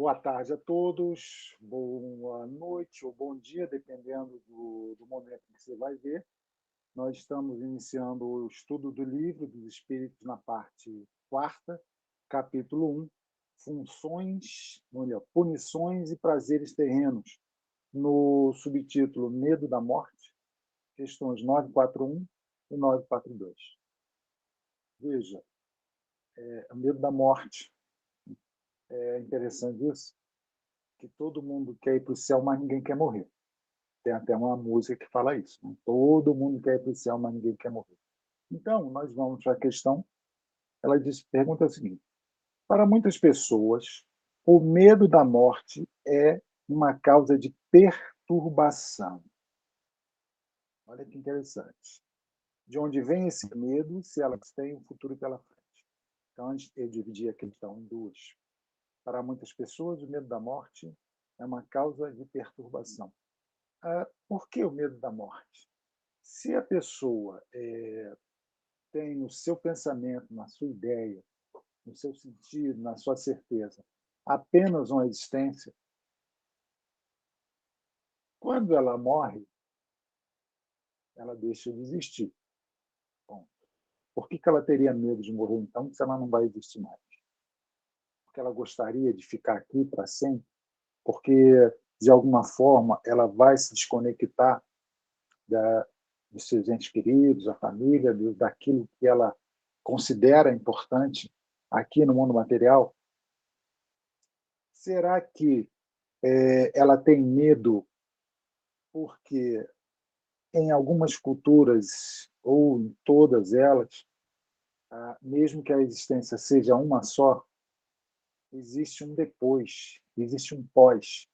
Boa tarde a todos, boa noite ou bom dia, dependendo do momento que você vai ver. Nós estamos iniciando o estudo do Livro dos Espíritos na parte quarta, capítulo 1, Funções, olha, Punições e Prazeres Terrenos, no subtítulo Medo da Morte, questões 941 e 942. Veja, o medo da morte. É interessante isso, que todo mundo quer ir para o céu, mas ninguém quer morrer. Tem até uma música que fala isso. Né? Todo mundo quer ir para o céu, mas ninguém quer morrer. Então, nós vamos para a questão. Ela pergunta o seguinte: para muitas pessoas, o medo da morte é uma causa de perturbação. Olha que interessante. De onde vem esse medo, se elas têm um futuro pela frente? Então, antes eu dividi a questão em duas. Para muitas pessoas, o medo da morte é uma causa de perturbação. Por que o medo da morte? Se a pessoa tem no seu pensamento, na sua ideia, no seu sentido, na sua certeza, apenas uma existência, quando ela morre, ela deixa de existir. Bom, por que ela teria medo de morrer, então, se ela não vai existir mais? Porque ela gostaria de ficar aqui para sempre? Porque, de alguma forma, ela vai se desconectar dos seus entes queridos, da família, daquilo que ela considera importante aqui no mundo material? Será que ela tem medo porque em algumas culturas, ou em todas elas, mesmo que a existência seja uma só, existe um depois, existe um pós.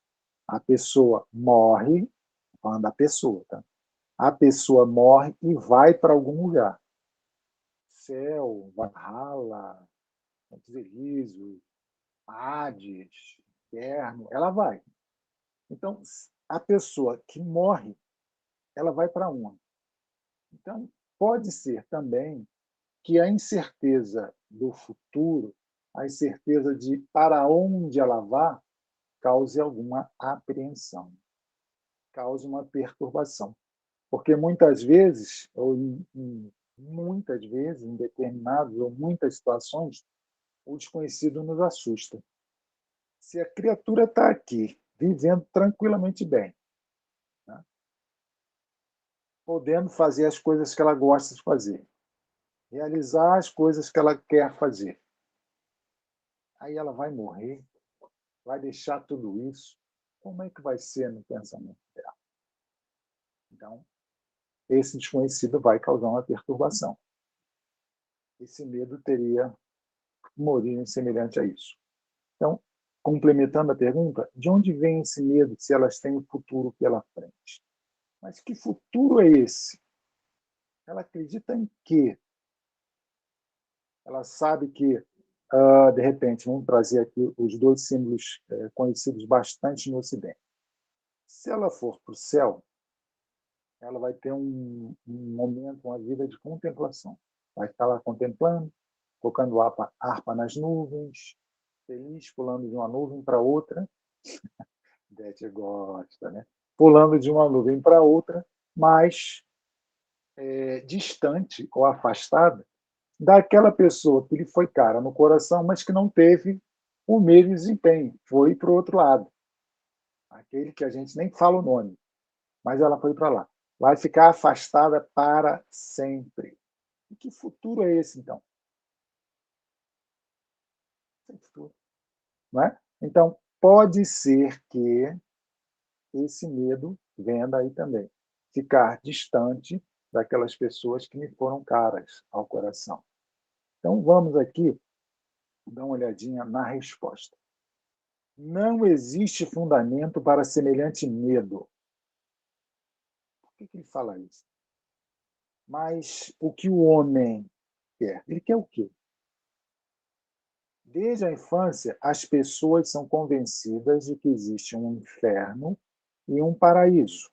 A pessoa morre, falando da pessoa, tá? A pessoa morre e vai para algum lugar. Céu, Valhalla, Montes Elíseos, Hades, Inferno, ela vai. Então, a pessoa que morre, ela vai para onde? Então, pode ser também que a incerteza do futuro, a incerteza de para onde ela vá, cause alguma apreensão, cause uma perturbação. Porque muitas vezes, em determinadas ou muitas situações, o desconhecido nos assusta. Se a criatura está aqui, vivendo tranquilamente bem, né? Podendo fazer as coisas que ela gosta de fazer, realizar as coisas que ela quer fazer, aí ela vai morrer, vai deixar tudo isso, como é que vai ser no pensamento dela? Então, esse desconhecido vai causar uma perturbação. Esse medo teria uma origem semelhante a isso. Então, complementando a pergunta, de onde vem esse medo se elas têm o futuro pela frente? Mas que futuro é esse? Ela acredita em quê? Ela sabe que, de repente, vamos trazer aqui os dois símbolos conhecidos bastante no Ocidente. Se ela for para o céu, ela vai ter um momento, uma vida de contemplação. Vai estar lá contemplando, tocando harpa nas nuvens, feliz, pulando de uma nuvem para outra. Beth gosta, né? Pulando de uma nuvem para outra, mas distante ou afastada daquela pessoa que lhe foi cara no coração, mas que não teve o mesmo desempenho, foi para o outro lado. Aquele que a gente nem fala o nome, mas ela foi para lá. Vai ficar afastada para sempre. E que futuro é esse, então? Sem futuro, não é? Então, pode ser que esse medo venha daí também. Ficar distante daquelas pessoas que me foram caras ao coração. Então, vamos aqui dar uma olhadinha na resposta. Não existe fundamento para semelhante medo. Por que ele fala isso? Mas o que o homem quer? Ele quer o quê? Desde a infância, as pessoas são convencidas de que existe um inferno e um paraíso.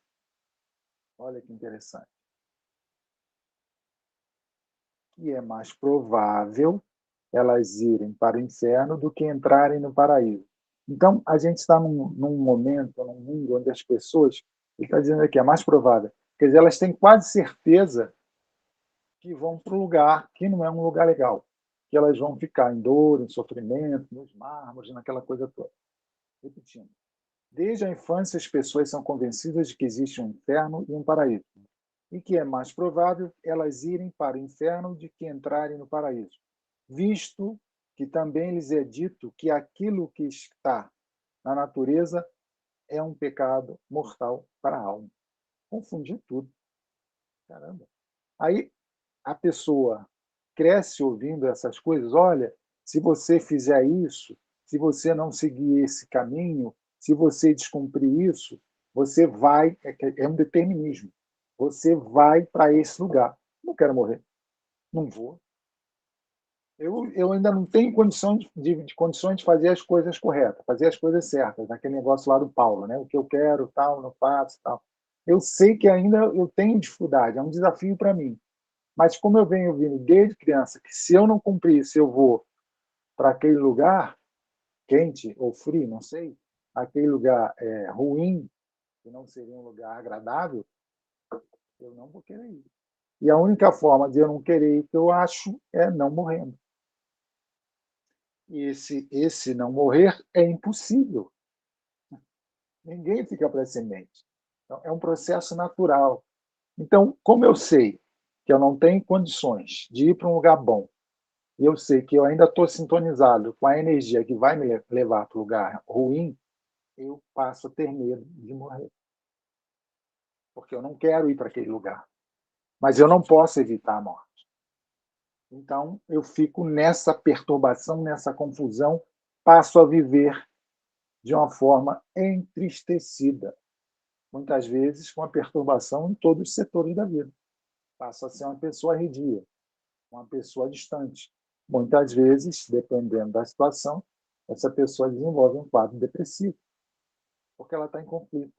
Olha que interessante. E é mais provável elas irem para o inferno do que entrarem no paraíso. Então, a gente está num momento, num mundo onde as pessoas, ele está dizendo aqui, é mais provável, quer dizer, elas têm quase certeza que vão para um lugar que não é um lugar legal, que elas vão ficar em dor, em sofrimento, nos mármores, naquela coisa toda. Repetindo. Desde a infância, as pessoas são convencidas de que existe um inferno e um paraíso, e que é mais provável elas irem para o inferno do que entrarem no paraíso, visto que também lhes é dito que aquilo que está na natureza é um pecado mortal para a alma. Confundir tudo. Caramba. Aí a pessoa cresce ouvindo essas coisas. Olha, se você fizer isso, se você não seguir esse caminho, se você descumprir isso, você vai. É um determinismo. Você vai para esse lugar. Não quero morrer. Não vou. Eu ainda não tenho condições de fazer as coisas corretas, fazer as coisas certas, aquele negócio lá do Paulo, né? O que eu quero, tal, não faço, tal. Eu sei que ainda eu tenho dificuldade, é um desafio para mim. Mas como eu venho ouvindo desde criança que se eu não cumprir isso, eu vou para aquele lugar quente ou frio, não sei, aquele lugar ruim, que não seria um lugar agradável, eu não vou querer ir. E a única forma de eu não querer ir, que eu acho, é não morrendo. E esse não morrer é impossível. Ninguém fica para semente. Então, é um processo natural. Então, como eu sei que eu não tenho condições de ir para um lugar bom, e eu sei que eu ainda estou sintonizado com a energia que vai me levar para o lugar ruim, eu passo a ter medo de morrer. Porque eu não quero ir para aquele lugar. Mas eu não posso evitar a morte. Então, eu fico nessa perturbação, nessa confusão, passo a viver de uma forma entristecida, muitas vezes com a perturbação em todos os setores da vida. Passo a ser uma pessoa arredia, uma pessoa distante. Muitas vezes, dependendo da situação, essa pessoa desenvolve um quadro depressivo, porque ela está em conflito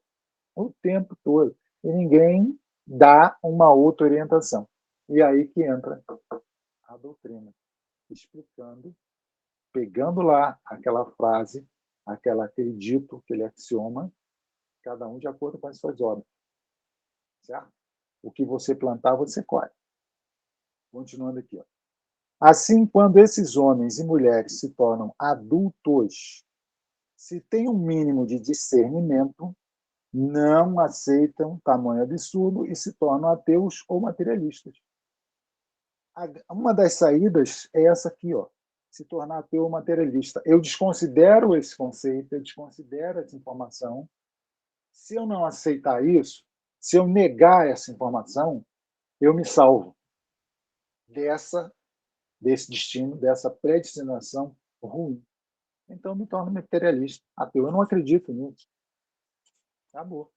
o tempo todo. E ninguém dá uma outra orientação. E aí que entra a doutrina, explicando, pegando lá aquela frase, aquele dito, aquele axioma, cada um de acordo com as suas obras. Certo? O que você plantar, você colhe. Continuando aqui. Ó. Assim, quando esses homens e mulheres se tornam adultos, se tem um mínimo de discernimento, não aceitam tamanho absurdo e se tornam ateus ou materialistas. Uma das saídas é essa aqui, ó, se tornar ateu ou materialista. Eu desconsidero esse conceito, eu desconsidero essa informação. Se eu não aceitar isso, se eu negar essa informação, eu me salvo desse destino, dessa predestinação ruim. Então, eu me torno materialista, ateu. Eu não acredito nisso. Acabou.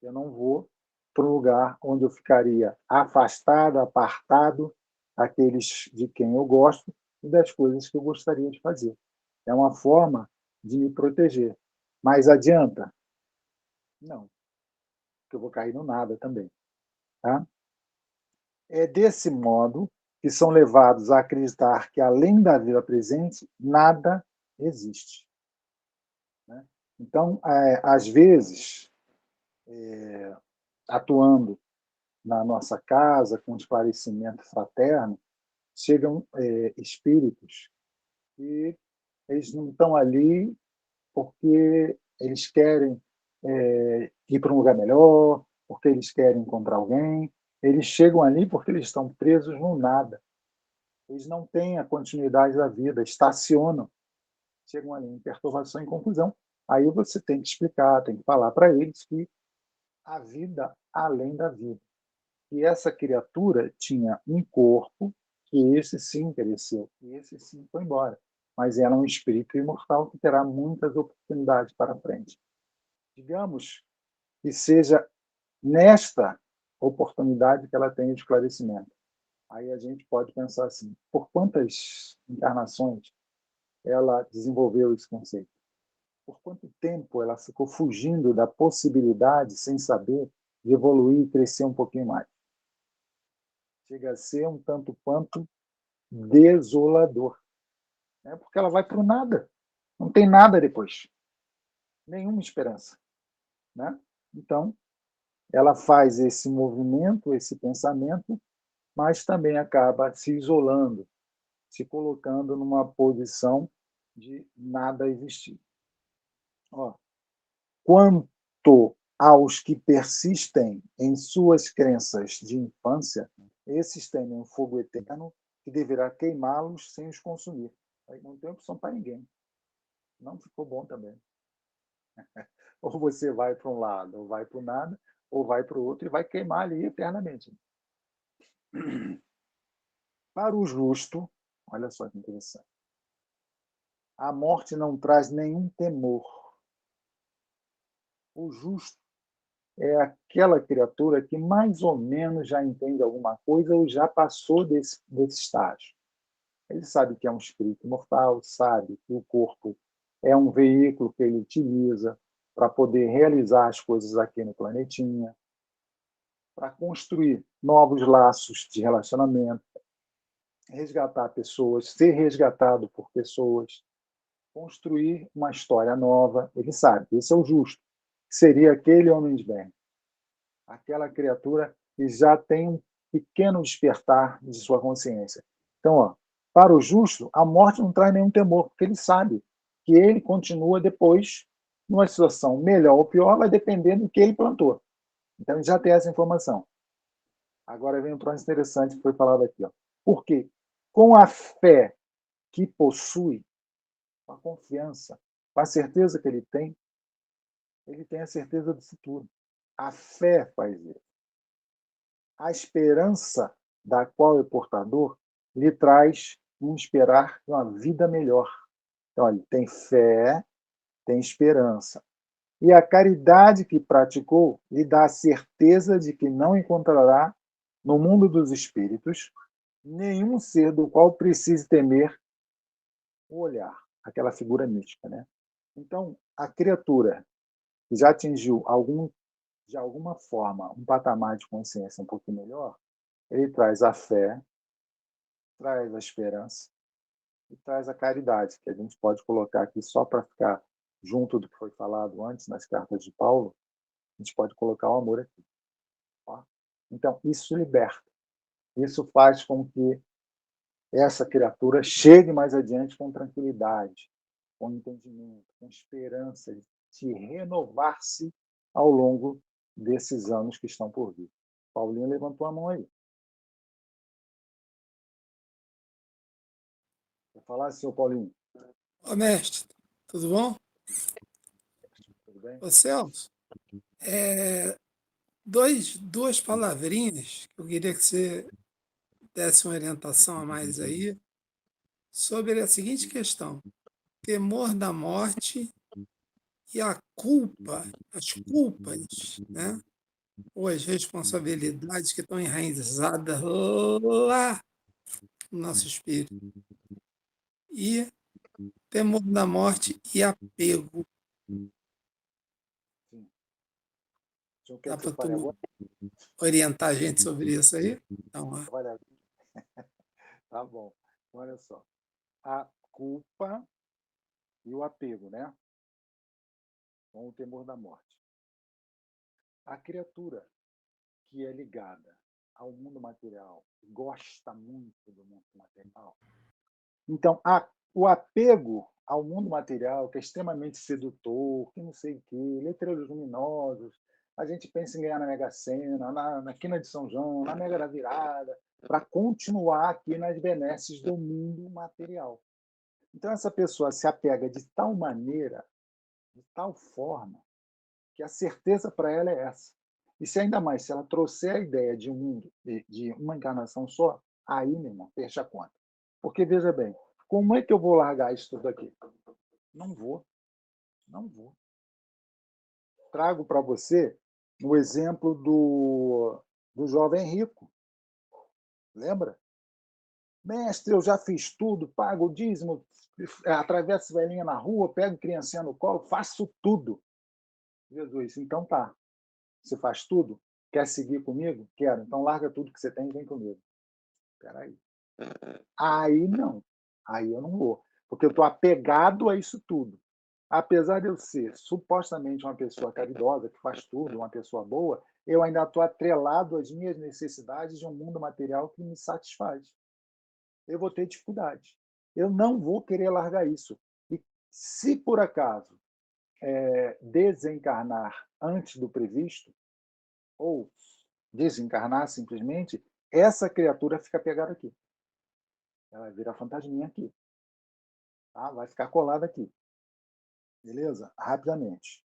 Eu não vou para um lugar onde eu ficaria afastado, apartado daqueles de quem eu gosto e das coisas que eu gostaria de fazer. É uma forma de me proteger. Mas adianta? Não, porque eu vou cair no nada também. Tá? É desse modo que são levados a acreditar que, além da vida presente, nada existe. Né? Então, às vezes, atuando na nossa casa, com esclarecimento fraterno, chegam espíritos que eles não estão ali porque eles querem ir para um lugar melhor, porque eles querem encontrar alguém. Eles chegam ali porque eles estão presos no nada. Eles não têm a continuidade da vida, estacionam, chegam ali em perturbação e confusão. Aí você tem que explicar, tem que falar para eles que a vida além da vida. E essa criatura tinha um corpo que esse sim pereceu, e esse sim foi embora. Mas era um espírito imortal que terá muitas oportunidades para frente. Digamos que seja nesta oportunidade que ela tem de esclarecimento. Aí a gente pode pensar assim, por quantas encarnações ela desenvolveu esse conceito? Por quanto tempo ela ficou fugindo da possibilidade, sem saber, de evoluir e crescer um pouquinho mais? Chega a ser um tanto quanto desolador, né? Porque ela vai para o nada. Não tem nada depois, nenhuma esperança, né? Então, ela faz esse movimento, esse pensamento, mas também acaba se isolando, se colocando numa posição de nada existir. Ó, quanto aos que persistem em suas crenças de infância, esses temem um fogo eterno que deverá queimá-los sem os consumir. Aí não tem opção para ninguém. Não ficou bom também. Ou você vai para um lado, ou vai para o nada, ou vai para o outro e vai queimar ali eternamente. Para o justo, olha só que interessante, a morte não traz nenhum temor. O justo é aquela criatura que mais ou menos já entende alguma coisa ou já passou desse estágio. Ele sabe que é um espírito imortal, sabe que o corpo é um veículo que ele utiliza para poder realizar as coisas aqui no planetinha, para construir novos laços de relacionamento, resgatar pessoas, ser resgatado por pessoas, construir uma história nova. Ele sabe, esse é o justo. Seria aquele homem de bem, aquela criatura que já tem um pequeno despertar de sua consciência. Então, ó, para o justo, a morte não traz nenhum temor, porque ele sabe que ele continua depois numa situação melhor ou pior, vai depender do que ele plantou. Então, ele já tem essa informação. Agora vem um troço interessante que foi falado aqui. Ó. Por quê? Com a fé que possui, com a confiança, com a certeza que ele tem a certeza do futuro. A fé faz isso. A esperança da qual é portador lhe traz um esperar de uma vida melhor. Então, ele tem fé, tem esperança. E a caridade que praticou lhe dá a certeza de que não encontrará no mundo dos espíritos nenhum ser do qual precise temer o olhar, aquela figura mística, né? Então, a criatura que já atingiu de alguma forma um patamar de consciência um pouquinho melhor, ele traz a fé, traz a esperança e traz a caridade, que a gente pode colocar aqui só para ficar junto do que foi falado antes nas cartas de Paulo, a gente pode colocar o amor aqui. Tá? Então, isso liberta. Isso faz com que essa criatura chegue mais adiante com tranquilidade, com entendimento, com esperança de renovar-se ao longo desses anos que estão por vir. Paulinho levantou a mão aí. Quer falar, senhor Paulinho? Ô, mestre, tudo bom? Tudo bem? Ô, Celso, duas palavrinhas que eu queria que você desse uma orientação a mais aí sobre a seguinte questão: temor da morte e a culpa, as culpas, né? Ou as responsabilidades que estão enraizadas lá no nosso espírito. E temor da morte e apego. Sim. O senhor quer Dá que eu para fale tu agora? orientar a gente sobre isso aí? Então, Olha, tá bom. Olha só. A culpa e o apego, né? Com o temor da morte. A criatura que é ligada ao mundo material, gosta muito do mundo material. Então, o apego ao mundo material, que é extremamente sedutor, que não sei o quê, letreiros luminosos, a gente pensa em ganhar na Mega Sena, na Quina de São João, na Mega da Virada, para continuar aqui nas benesses do mundo material. Então, essa pessoa se apega de tal maneira, de tal forma, que a certeza para ela é essa. E se ainda mais, se ela trouxer a ideia de um mundo, de uma encarnação só, aí, meu irmão, fecha a conta. Porque, veja bem, como é que eu vou largar isso tudo aqui? Não vou, não vou. Trago para você o exemplo do jovem rico. Lembra? Mestre, eu já fiz tudo, pago o dízimo, atravesso velhinha na rua, pego criancinha no colo, faço tudo. Jesus, então tá. Você faz tudo? Quer seguir comigo? Quero. Então larga tudo que você tem e vem comigo. Espera aí. Aí não. Aí eu não vou. porque eu estou apegado a isso tudo. Apesar de eu ser supostamente uma pessoa caridosa, que faz tudo, uma pessoa boa, eu ainda estou atrelado às minhas necessidades de um mundo material que me satisfaz. Eu vou ter dificuldade. Eu não vou querer largar isso. E se por acaso desencarnar antes do previsto, ou desencarnar simplesmente, essa criatura fica pegada aqui. Ela vira fantasminha aqui. Tá? Vai ficar colada aqui. Beleza? Rapidamente.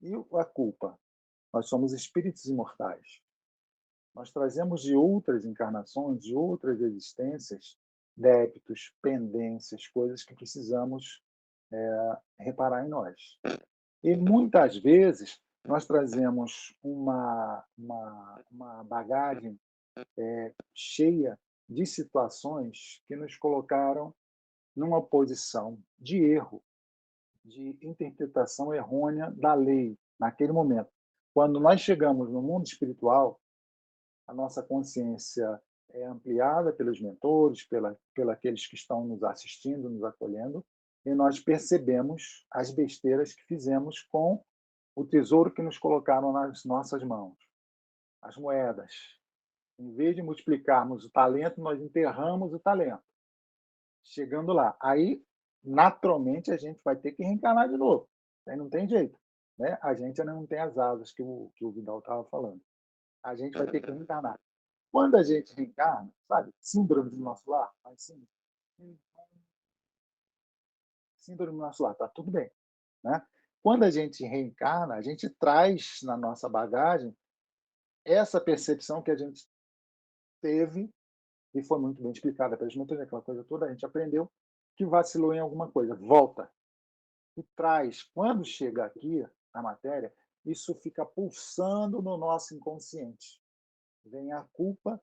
E a culpa? Nós somos espíritos imortais. Nós trazemos de outras encarnações, de outras existências, débitos, pendências, coisas que precisamos reparar em nós. E muitas vezes nós trazemos uma bagagem cheia de situações que nos colocaram numa posição de erro, de interpretação errônea da lei naquele momento. Quando nós chegamos no mundo espiritual, a nossa consciência é ampliada pelos mentores, aqueles que estão nos assistindo, nos acolhendo, e nós percebemos as besteiras que fizemos com o tesouro que nos colocaram nas nossas mãos, as moedas. Em vez de multiplicarmos o talento, nós enterramos o talento. Chegando lá, aí, naturalmente, a gente vai ter que reencarnar de novo. Aí não tem jeito. Né? A gente ainda não tem as asas que o Vidal estava falando. A gente vai ter que reencarnar. Quando a gente reencarna, sabe, síndrome do nosso lar, assim, síndrome do nosso lar, está tudo bem. Né? Quando a gente reencarna, a gente traz na nossa bagagem essa percepção que a gente teve, e foi muito bem explicada pelos mentores, aquela coisa toda, a gente aprendeu que vacilou em alguma coisa, volta. E traz, quando chega aqui na matéria, isso fica pulsando no nosso inconsciente. Vem a culpa,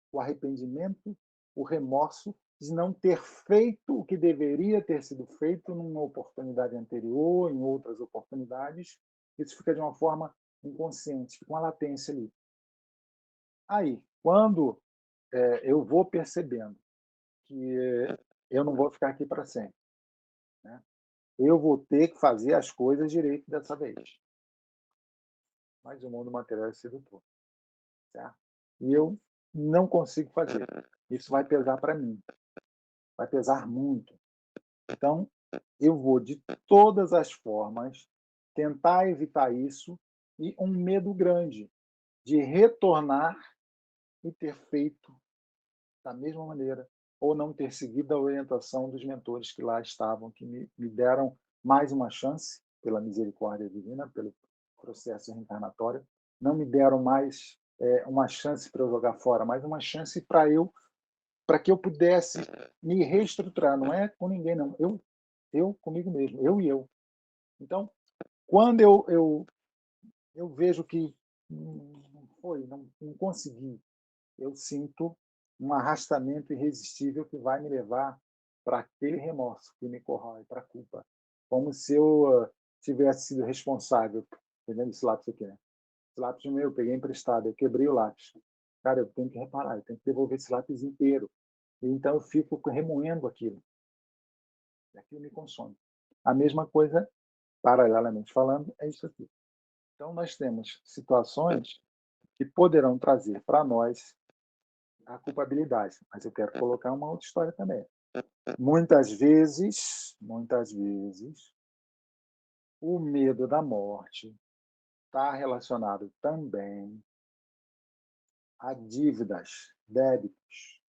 o arrependimento, o remorso de não ter feito o que deveria ter sido feito numa oportunidade anterior, em outras oportunidades. Isso fica de uma forma inconsciente, fica uma latência ali. Aí, quando eu vou percebendo que eu não vou ficar aqui para sempre, né? Eu vou ter que fazer as coisas direito dessa vez. Mas o mundo material é sedutor, certo? E eu não consigo fazer. Isso vai pesar para mim, vai pesar muito. Então, eu vou, de todas as formas, tentar evitar isso e um medo grande de retornar e ter feito da mesma maneira, ou não ter seguido a orientação dos mentores que lá estavam, que me deram mais uma chance, pela misericórdia divina, pelo processo reencarnatório, não me deram mais uma chance para eu jogar fora, mas uma chance para que eu pudesse me reestruturar. Não é com ninguém, não. Eu comigo mesmo, eu e eu. Então, quando eu vejo que não foi, não consegui, eu sinto um arrastamento irresistível que vai me levar para aquele remorso que me corrói, para a culpa. Como se eu tivesse sido responsável. Entendendo esse lápis aqui, né? Esse lápis meu, eu peguei emprestado, eu quebrei o lápis. Cara, eu tenho que reparar, eu tenho que devolver esse lápis inteiro. E então eu fico remoendo aquilo. E aquilo me consome. A mesma coisa, paralelamente falando, é isso aqui. Então nós temos situações que poderão trazer para nós a culpabilidade. Mas eu quero colocar uma outra história também. Muitas vezes, o medo da morte está relacionado também a dívidas, débitos,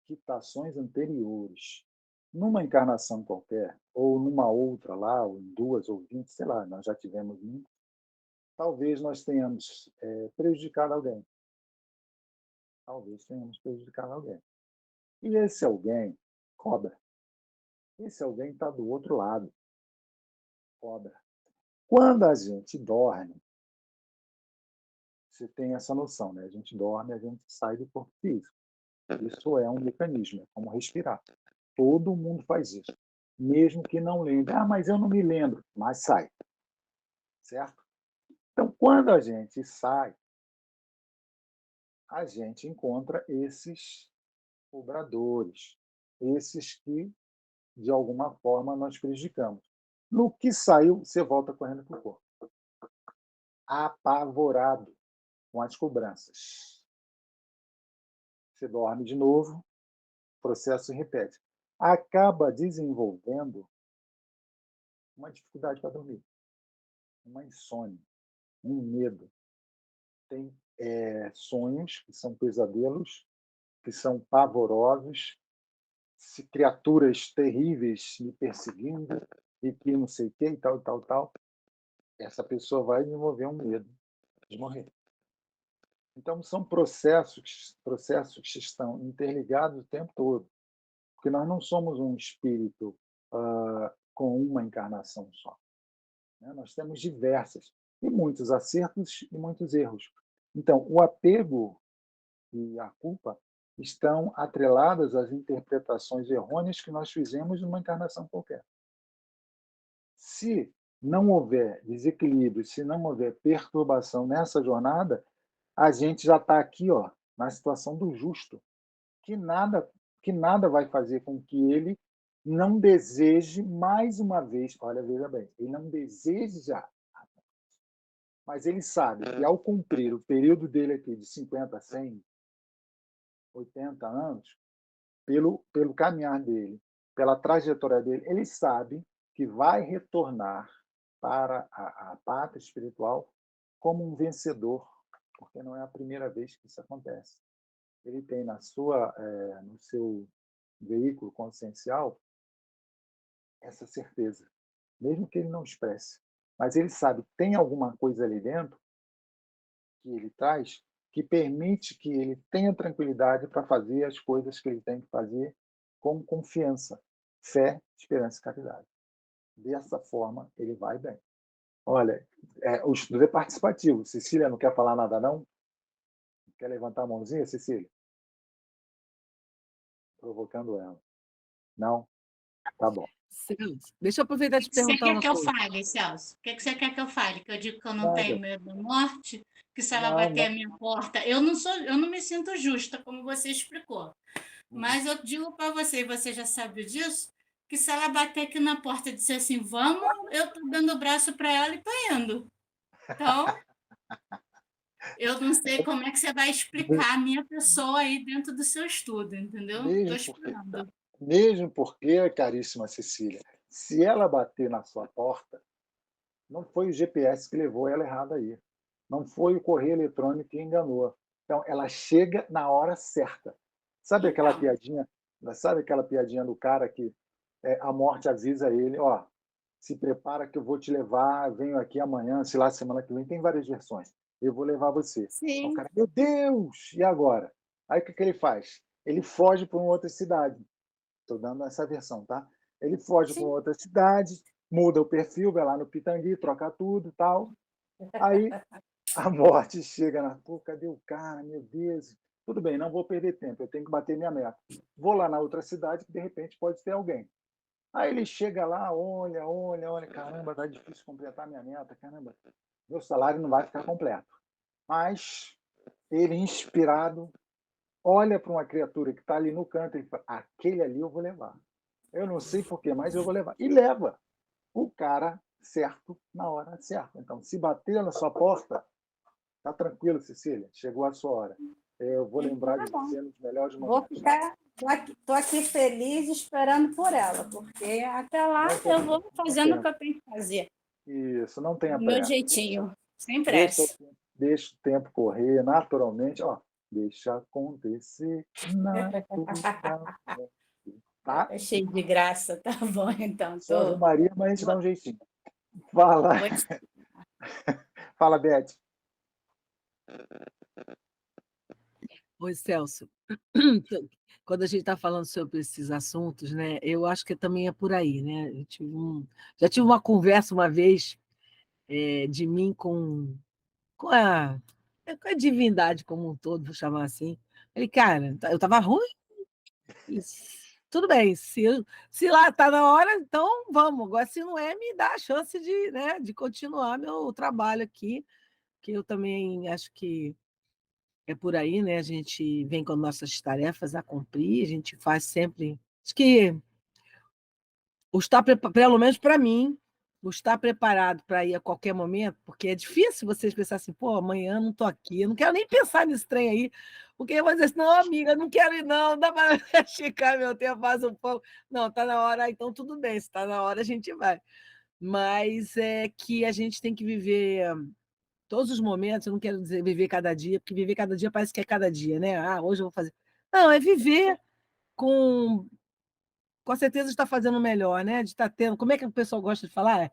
quitações anteriores. Numa encarnação qualquer, ou numa outra lá, ou em 2 ou 20, sei lá, nós já tivemos um, talvez nós tenhamos prejudicado alguém. Talvez tenhamos prejudicado alguém. E esse alguém cobra. Esse alguém está do outro lado, cobra. Quando a gente dorme, você tem essa noção, né? A gente dorme, a gente sai do corpo físico. Isso é um mecanismo, é como respirar. Todo mundo faz isso. Mesmo que não lembre. Ah, mas eu não me lembro. Mas sai. Certo? Então, quando a gente sai, a gente encontra esses cobradores, esses que de alguma forma nós prejudicamos. No que saiu, você volta correndo para o corpo, apavorado com as cobranças. Você dorme de novo, o processo se repete. Acaba desenvolvendo uma dificuldade para dormir, uma insônia, um medo. Tem sonhos que são pesadelos, que são pavorosos, se criaturas terríveis me perseguindo e que não sei o que e tal, tal, tal. Essa pessoa vai desenvolver um medo de morrer. Então, são processos que estão interligados o tempo todo, porque nós não somos um espírito com uma encarnação só. Né? Nós temos diversas, e muitos acertos e muitos erros. Então, o apego e a culpa estão atreladas às interpretações errôneas que nós fizemos numa encarnação qualquer. Se não houver desequilíbrio, se não houver perturbação nessa jornada, a gente já está aqui, ó, na situação do justo, que nada vai fazer com que ele não deseje mais uma vez, olha, veja bem, ele não deseja, mas ele sabe que ao cumprir o período dele aqui de 50, 100, 80 anos, pelo caminhar dele, pela trajetória dele, ele sabe que vai retornar para a pátria espiritual como um vencedor, porque não é a primeira vez que isso acontece. Ele tem no seu veículo consciencial essa certeza, mesmo que ele não expresse. Mas ele sabe que tem alguma coisa ali dentro que ele traz que permite que ele tenha tranquilidade para fazer as coisas que ele tem que fazer com confiança, fé, esperança e caridade. Dessa forma, ele vai bem. Olha, o estudo é participativo. Cecília não quer falar nada, não? Quer levantar a mãozinha, Cecília? Provocando ela. Não? Tá bom. Celso, deixa eu aproveitar e te O que você perguntar quer uma que eu coisa. fale, Celso? O que você quer que eu fale? Que eu digo que eu não Nada. tenho medo da morte? Que se ela Não, bater não. a minha porta, eu não me sinto justa, como você explicou. Mas eu digo para você, e você já sabe disso, que se ela bater aqui na porta e disser assim, vamos, eu tô dando o braço para ela e tô indo. Então, eu não sei como é que você vai explicar a minha pessoa aí dentro do seu estudo, entendeu? Estou Mesmo porque, esperando. mesmo porque, caríssima Cecília, se ela bater na sua porta, não foi o GPS que levou ela errada aí. Não foi o correio eletrônico que enganou. Então, ela chega na hora certa. Sabe aquela Então, piadinha? Sabe aquela piadinha do cara que a morte avisa ele, ó, se prepara que eu vou te levar, venho aqui amanhã, sei lá, semana que vem, tem várias versões. Eu vou levar você. Aí o sim, cara, meu Deus, e agora? Aí o que ele faz? Ele foge para uma outra cidade. Estou dando essa versão, tá? Ele foge para sim. outra cidade, muda o perfil, vai lá no Pitangui, troca tudo e tal. Aí a morte chega na. Pô, cadê o cara? Meu Deus. Tudo bem, não vou perder tempo, eu tenho que bater minha meta. Vou lá na outra cidade, que de repente pode ter alguém. Aí ele chega lá, olha, olha, olha, caramba, tá difícil completar minha meta, caramba, meu salário não vai ficar completo. Mas ele, inspirado, olha para uma criatura que está ali no canto e fala: aquele ali eu vou levar. Eu não sei porquê, mas eu vou levar. E leva o cara certo na hora certa. Então, se bater na sua porta, tá tranquilo, Cecília, chegou a sua hora. Eu vou lembrar Tá de bom. você nos melhores Vou momentos, tá? ficar, tô aqui feliz esperando por ela, porque até lá Não tem, eu vou não fazendo o tenha, que eu tenho que fazer, isso, não tenha do meu pressa. jeitinho, sem Deixa, pressa. deixa o tempo correr naturalmente, ó. Deixa acontecer naturalmente, tá? É cheio de graça, tá bom, então, Só Ave Maria, mas a gente dá vou, um jeitinho. Fala, vou fala, Beth. Oi, Celso. Quando a gente está falando sobre esses assuntos, né, eu acho que também é por aí, né? Já tive uma conversa uma vez de mim com a divindade como um todo, vou chamar assim. Falei, cara, eu estava ruim. Tudo bem, se lá está na hora, então vamos. Agora, se não é, me dá a chance de, né, de continuar meu trabalho aqui, que eu também acho que é por aí, né? A gente vem com nossas tarefas a cumprir, a gente faz sempre. Acho que Pelo menos para mim, o estar preparado para ir a qualquer momento, porque é difícil vocês pensar assim, pô, amanhã não estou aqui, eu não quero nem pensar nesse trem aí, porque eu vou dizer assim, não, amiga, não quero ir não, dá para esticar meu tempo, faz um pouco. Não, está na hora, então tudo bem, se está na hora a gente vai. Mas é que a gente tem que viver todos os momentos, eu não quero dizer viver cada dia, porque viver cada dia parece que é cada dia, né? Ah, hoje eu vou fazer. Não, é viver com certeza está fazendo o melhor, né? De estar tendo. Como é que o pessoal gosta de falar?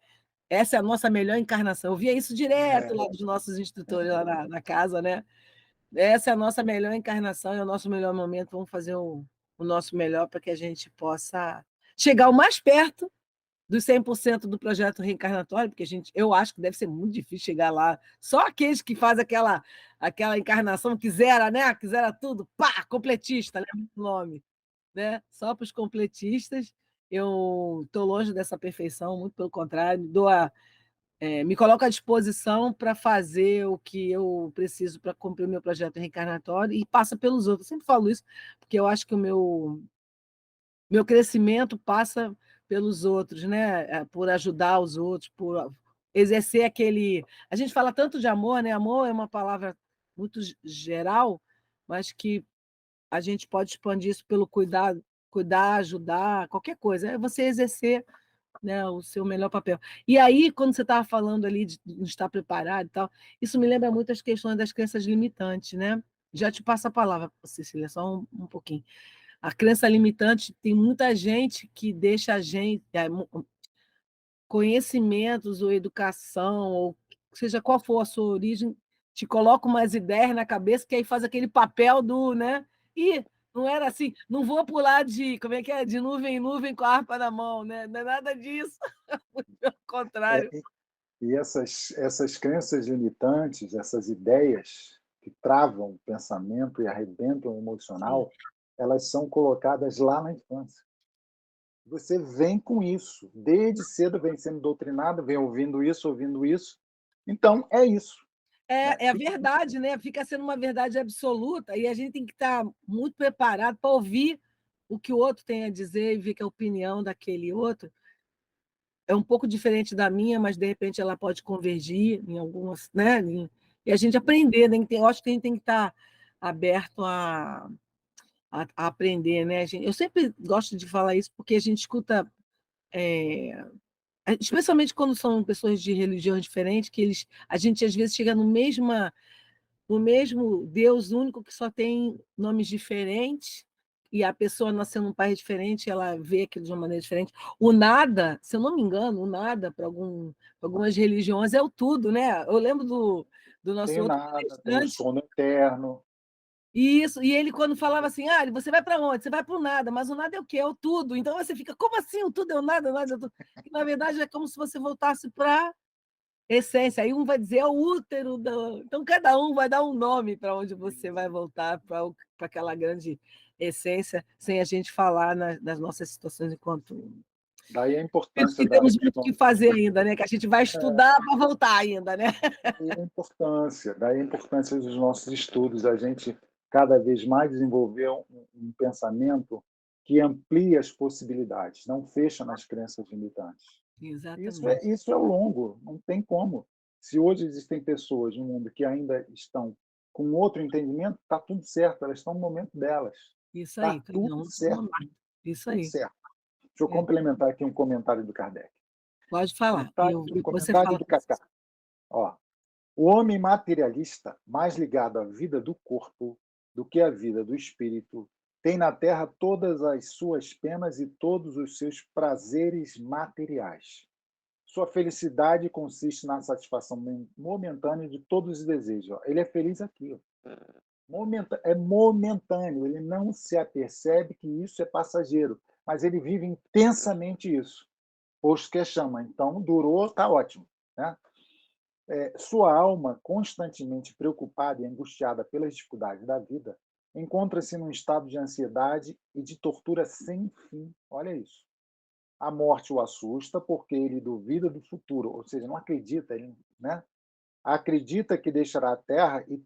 Essa é a nossa melhor encarnação. Eu via isso direto lá dos nossos instrutores lá na casa, né? Essa é a nossa melhor encarnação, é o nosso melhor momento. Vamos fazer o nosso melhor para que a gente possa chegar o mais perto dos 100% do projeto reencarnatório, porque eu acho que deve ser muito difícil chegar lá. Só aqueles que fazem aquela encarnação que zera, né? Que zera tudo, pá, completista, lembra o nome, né? Só para os completistas. Eu estou longe dessa perfeição, muito pelo contrário, me coloco à disposição para fazer o que eu preciso para cumprir o meu projeto reencarnatório e passa pelos outros. Eu sempre falo isso, porque eu acho que o meu crescimento passa pelos outros, né? Por ajudar os outros, por exercer aquele. A gente fala tanto de amor, né? Amor é uma palavra muito geral, mas que a gente pode expandir isso pelo cuidar, ajudar, qualquer coisa. É você exercer, né, o seu melhor papel. E aí, quando você estava falando ali de não estar preparado e tal, isso me lembra muito as questões das crenças limitantes, né? Já te passo a palavra, Cecília, só um pouquinho. A crença limitante tem muita gente que deixa a gente, conhecimentos ou educação, ou seja qual for a sua origem, te coloca umas ideias na cabeça que aí faz aquele papel do, né? E não era assim, não vou pular como é que é? De nuvem em nuvem com a harpa na mão, né? Não é nada disso, muito pelo É, contrário. e essas crenças limitantes, essas ideias que travam o pensamento e arrebentam o Sim, emocional, elas são colocadas lá na infância. Você vem com isso, desde cedo vem sendo doutrinado, vem ouvindo isso. Então, é isso. Né? é a verdade, né? Fica sendo uma verdade absoluta e a gente tem que estar muito preparado para ouvir o que o outro tem a dizer e ver que a opinião daquele outro é um pouco diferente da minha, mas de repente ela pode convergir em algumas, né? E a gente aprender, né? Eu acho que a gente tem que estar aberto a aprender, né, gente? Eu sempre gosto de falar isso porque a gente escuta, especialmente quando são pessoas de religiões diferentes, a gente às vezes chega no mesmo Deus único que só tem nomes diferentes, e a pessoa nasceu num país diferente, ela vê aquilo de uma maneira diferente. O nada, se eu não me engano, o nada, para algumas religiões, é o tudo, né? Eu lembro do nosso Tem o outro nada, tem o palestrante, sono eterno. e isso, e ele quando falava assim, ah, você vai para onde? Você vai para o nada, mas o nada é o quê? É o tudo. Então você fica, como assim? O tudo é o nada é o tudo. E, na verdade, é como se você voltasse para essência. Aí um vai dizer é o útero. Então, cada um vai dar um nome para onde você vai voltar, para aquela grande essência, sem a gente falar nas nossas situações enquanto. Daí a Espírito importância que da temos muito o que fazer ainda, né? Que a gente vai estudar para voltar ainda, né? daí a importância dos nossos estudos, a gente cada vez mais desenvolver um pensamento que amplia as possibilidades, não fecha nas crenças limitantes. Exatamente. Isso é o longo, não tem como. Se hoje existem pessoas no mundo que ainda estão com outro entendimento, está tudo certo, elas estão no momento delas. Isso Está aí, cada tudo um no seu certo, momento. Isso tudo aí. certo. Deixa eu É. complementar aqui um comentário do Kardec. Pode falar. Depois você Comentário fala. do Cacá. Ó, o homem materialista, mais ligado à vida do corpo do que à vida do espírito, tem na Terra todas as suas penas e todos os seus prazeres materiais. Sua felicidade consiste na satisfação momentânea de todos os desejos. Ele é feliz aqui. É momentâneo. Ele não se apercebe que isso é passageiro, mas ele vive intensamente isso. Posto que chama. Então, durou, está ótimo. Né? Sua alma, constantemente preocupada e angustiada pelas dificuldades da vida, encontra-se num estado de ansiedade e de tortura sem fim. Olha isso. A morte o assusta porque ele duvida do futuro, ou seja, não acredita, né? Acredita que deixará a Terra e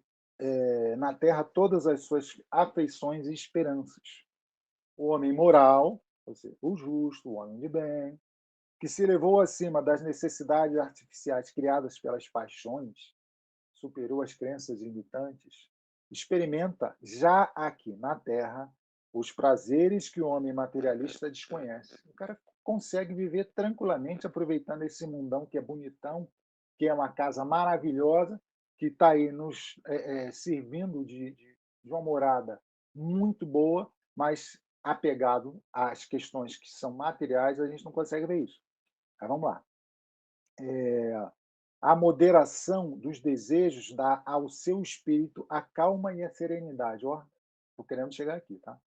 na Terra todas as suas afeições e esperanças. O homem moral ou seja, o justo, o homem de bem, que se elevou acima das necessidades artificiais criadas pelas paixões, superou as crenças limitantes, experimenta já aqui na Terra os prazeres que o homem materialista desconhece. O cara consegue viver tranquilamente aproveitando esse mundão que é bonitão, que é uma casa maravilhosa, que está aí nos servindo de uma morada muito boa, mas apegado às questões que são materiais, a gente não consegue ver isso. Mas vamos lá. A moderação dos desejos dá ao seu espírito a calma e a serenidade. Ó, estou querendo chegar aqui, tá?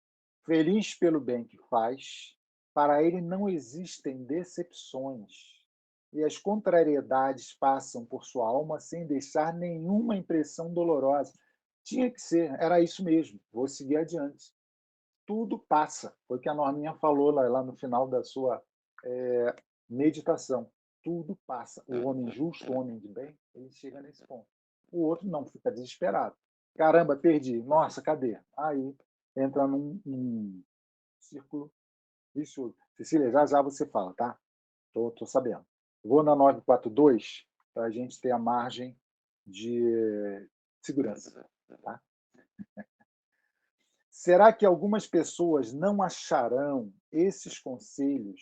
Feliz pelo bem que faz, para ele não existem decepções. E as contrariedades passam por sua alma sem deixar nenhuma impressão dolorosa. Tinha que ser, era isso mesmo. Vou seguir adiante. Tudo passa. Foi o que a Norminha falou lá no final da sua meditação. Tudo passa. O homem justo, o homem de bem, ele chega nesse ponto. O outro não, fica desesperado. Caramba, perdi. Nossa, cadê? Aí entra num círculo vicioso. Cecília, já já você fala, tá? Tô sabendo. Vou na 942 para a gente ter a margem de segurança. Tá? Será que algumas pessoas não acharão esses conselhos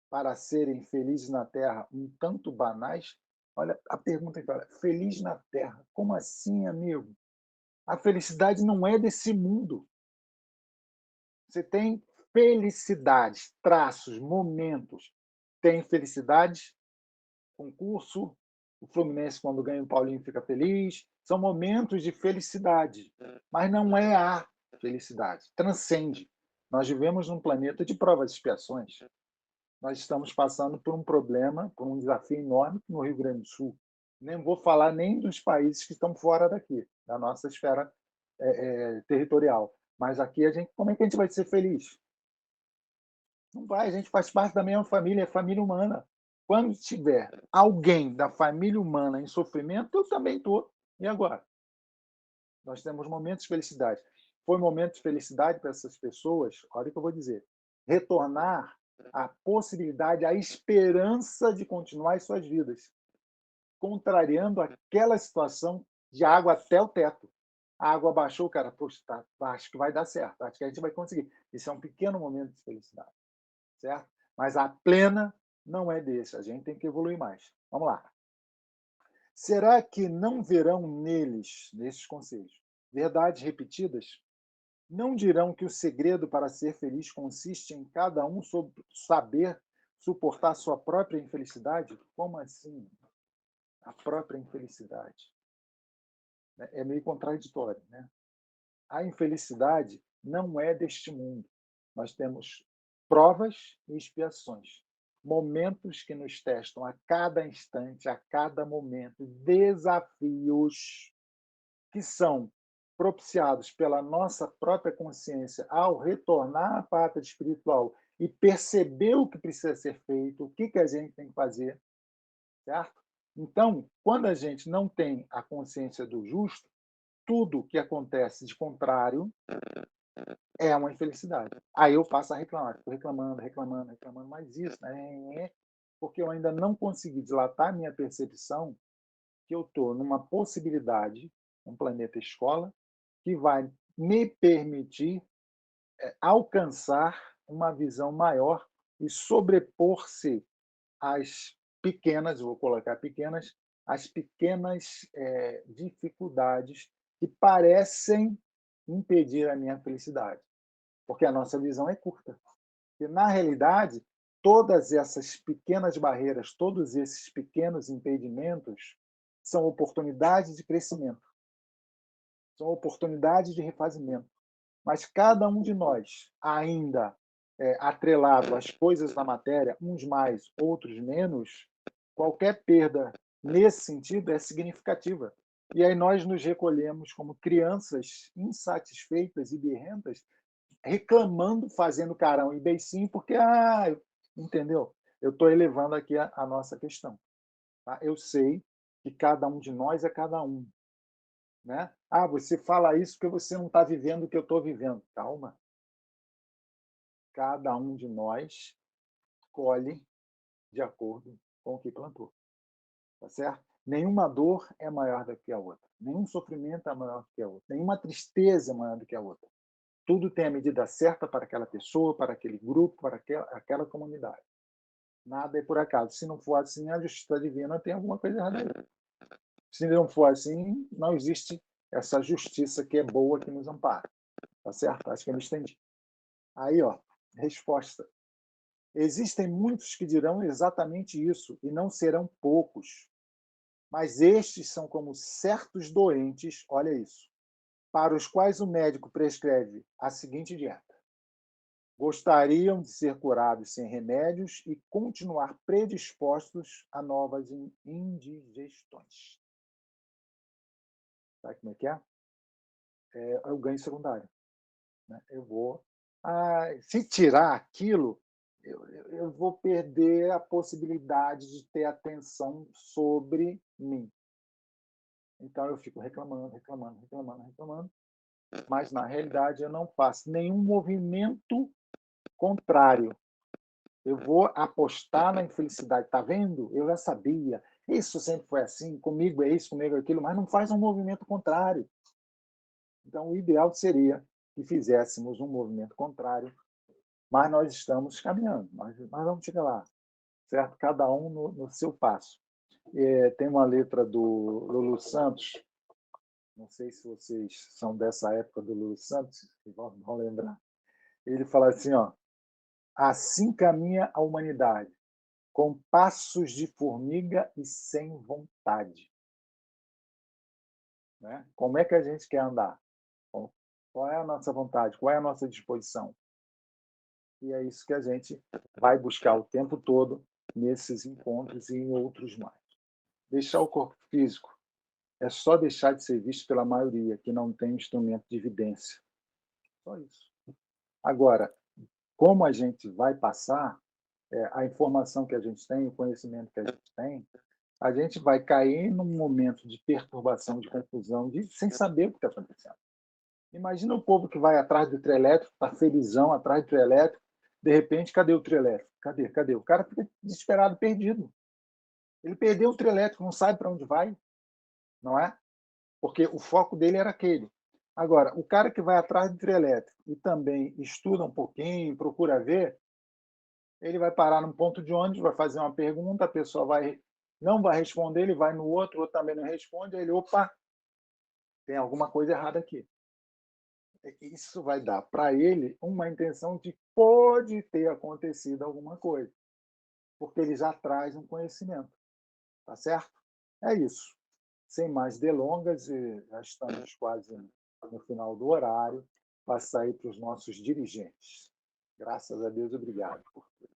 para serem felizes na Terra um tanto banais? Olha a pergunta aqui, olha, feliz na Terra. Como assim, amigo? A felicidade não é desse mundo. Você tem felicidades, traços, momentos. Tem felicidades, concurso, o Fluminense, quando ganha o Paulinho, fica feliz. São momentos de felicidade, mas não é a felicidade. Transcende. Nós vivemos num planeta de provas e expiações. Nós estamos passando por um problema, por um desafio enorme no Rio Grande do Sul. Nem vou falar nem dos países que estão fora daqui, da nossa esfera territorial. Mas aqui, como é que a gente vai ser feliz? Não vai, a gente faz parte da mesma família, é família humana. Quando tiver alguém da família humana em sofrimento, eu também estou. E agora? Nós temos momentos de felicidade. Foi momento de felicidade para essas pessoas, olha o que eu vou dizer, retornar a possibilidade, a esperança de continuar as suas vidas, contrariando aquela situação de água até o teto. A água baixou, cara, poxa, tá, acho que vai dar certo, acho que a gente vai conseguir. Isso é um pequeno momento de felicidade, certo? Mas a plena não é desse, a gente tem que evoluir mais. Vamos lá. Será que não verão nesses conselhos, verdades repetidas? Não dirão que o segredo para ser feliz consiste em cada um saber suportar sua própria infelicidade? Como assim? A própria infelicidade. É meio contraditório, né? A infelicidade não é deste mundo. Nós temos provas e expiações, momentos que nos testam a cada instante, a cada momento, desafios que são propiciados pela nossa própria consciência ao retornar à pátria espiritual e perceber o que precisa ser feito, o que a gente tem que fazer, certo? Então, quando a gente não tem a consciência do justo, tudo que acontece de contrário é uma infelicidade. Aí eu passo a reclamar, estou reclamando, mas isso, né? Porque eu ainda não consegui dilatar minha percepção que eu estou numa possibilidade, um planeta escola, que vai me permitir alcançar uma visão maior e sobrepor-se às pequenas, vou colocar pequenas, às pequenas dificuldades que parecem impedir a minha felicidade. Porque a nossa visão é curta. E, na realidade, todas essas pequenas barreiras, todos esses pequenos impedimentos são oportunidades de crescimento, são oportunidades de refazimento. Mas cada um de nós, ainda atrelado às coisas da matéria, uns mais, outros menos, qualquer perda nesse sentido é significativa. E aí nós nos recolhemos como crianças insatisfeitas e birrentas, reclamando, fazendo carão e beicinho, porque, entendeu? Eu estou elevando aqui a nossa questão. Tá? Eu sei que cada um de nós é cada um. Né? Você fala isso porque você não está vivendo o que eu estou vivendo. Calma. Cada um de nós colhe de acordo com o que plantou. Tá certo? Nenhuma dor é maior do que a outra. Nenhum sofrimento é maior do que a outra. Nenhuma tristeza é maior do que a outra. Tudo tem a medida certa para aquela pessoa, para aquele grupo, para aquela comunidade. Nada é por acaso. Se não for assim, a justiça divina tem alguma coisa errada aí. Se não for assim, não existe essa justiça que é boa, que nos ampara. Tá certo? Acho que eu me estendi. Aí, ó, resposta. Existem muitos que dirão exatamente isso, e não serão poucos. Mas estes são como certos doentes, olha isso, para os quais o médico prescreve a seguinte dieta. Gostariam de ser curados sem remédios e continuar predispostos a novas indigestões. Sabe como é que é? É o ganho secundário. Né? Eu vou... se tirar aquilo, eu vou perder a possibilidade de ter atenção sobre mim. Então, eu fico reclamando, mas, na realidade, eu não faço nenhum movimento contrário. Eu vou apostar na infelicidade. Está vendo? Eu já sabia. Isso sempre foi assim. Comigo é isso, comigo é aquilo, mas não faz um movimento contrário. Então, o ideal seria que fizéssemos um movimento contrário, mas nós estamos caminhando. Nós vamos chegar lá, certo? Cada um no seu passo. Tem uma letra do Lulu Santos, não sei se vocês são dessa época do Lulu Santos, vão lembrar. Ele fala assim, ó, assim caminha a humanidade, com passos de formiga e sem vontade. Né? Como é que a gente quer andar? Qual é a nossa vontade? Qual é a nossa disposição? E é isso que a gente vai buscar o tempo todo nesses encontros e em outros mais. Deixar o corpo físico é só deixar de ser visto pela maioria, que não tem instrumento de evidência. Só isso. Agora, como a gente vai passar a informação que a gente tem, o conhecimento que a gente vai cair num momento de perturbação, de confusão, sem saber o que está acontecendo. Imagina o povo que vai atrás do trio elétrico, está felizão atrás do trio elétrico, de repente, cadê o trio elétrico? Cadê? O cara fica desesperado, perdido. Ele perdeu o trio elétrico, não sabe para onde vai, não é? Porque o foco dele era aquele. Agora, o cara que vai atrás do trio elétrico e também estuda um pouquinho, procura ver, ele vai parar num ponto de ônibus, vai fazer uma pergunta, a pessoa não vai responder, ele vai no outro também não responde, aí ele, opa, tem alguma coisa errada aqui. Isso vai dar para ele uma intenção de pode ter acontecido alguma coisa, porque ele já traz um conhecimento. Tá certo? É isso. Sem mais delongas, já estamos quase no final do horário, para sair para os nossos dirigentes. Graças a Deus, obrigado por tudo.